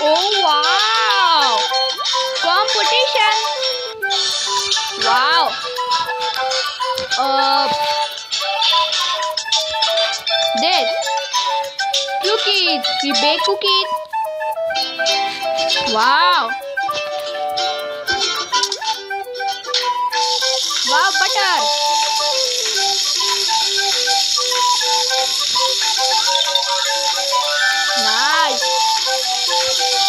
Oh wow! Competition! Wow! Uh, this cookies. We bake cookies. Wow! Wow, butter. Nice.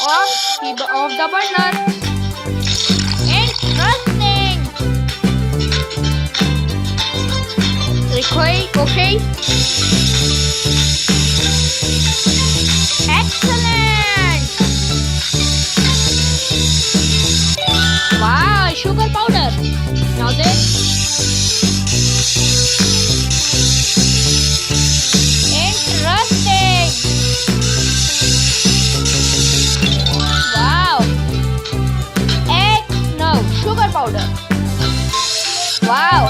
Off the burner. Interesting. Okay. Excellent. Wow, sugar powder. Now this. Interesting. Wow. Egg. No, sugar powder. Wow.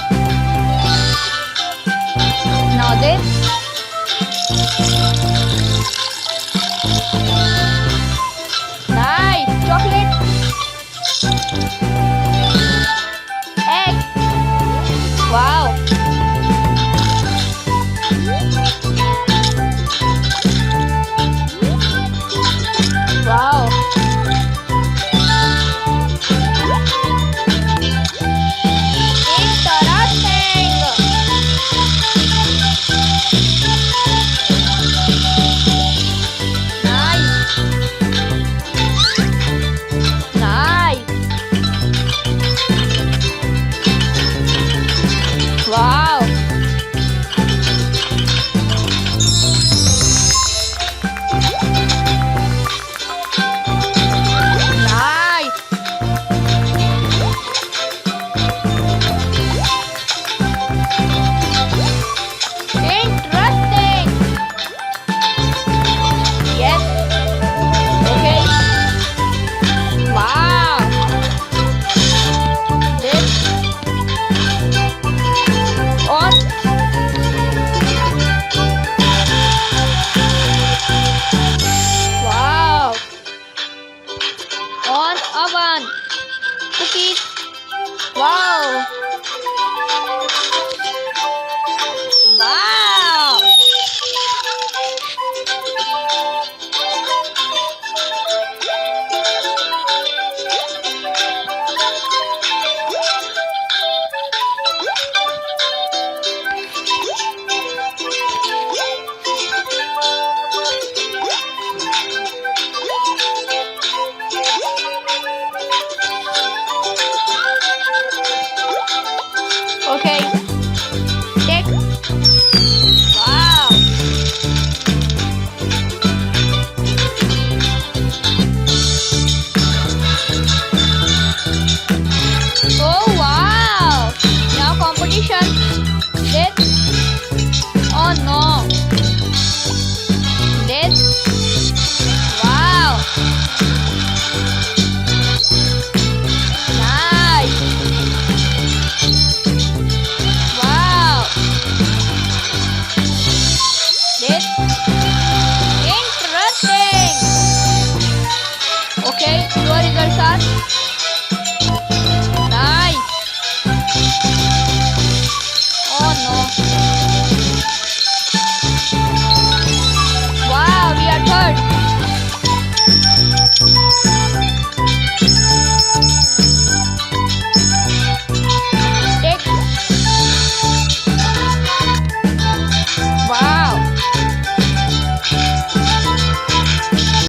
Now this. Nice. Chocolate. Egg. Wow. Wow. Interesting. Nice. Nice. Wow. Nice. Interesting. Yes. Okay. Wow. This on. Wow. On oven. Cookies. Wow. Wow. Okay. Take. Wow. Oh wow. Now competition. This. Oh no. This. Wow. Nice. Wow. This. Interesting. Okay, your results are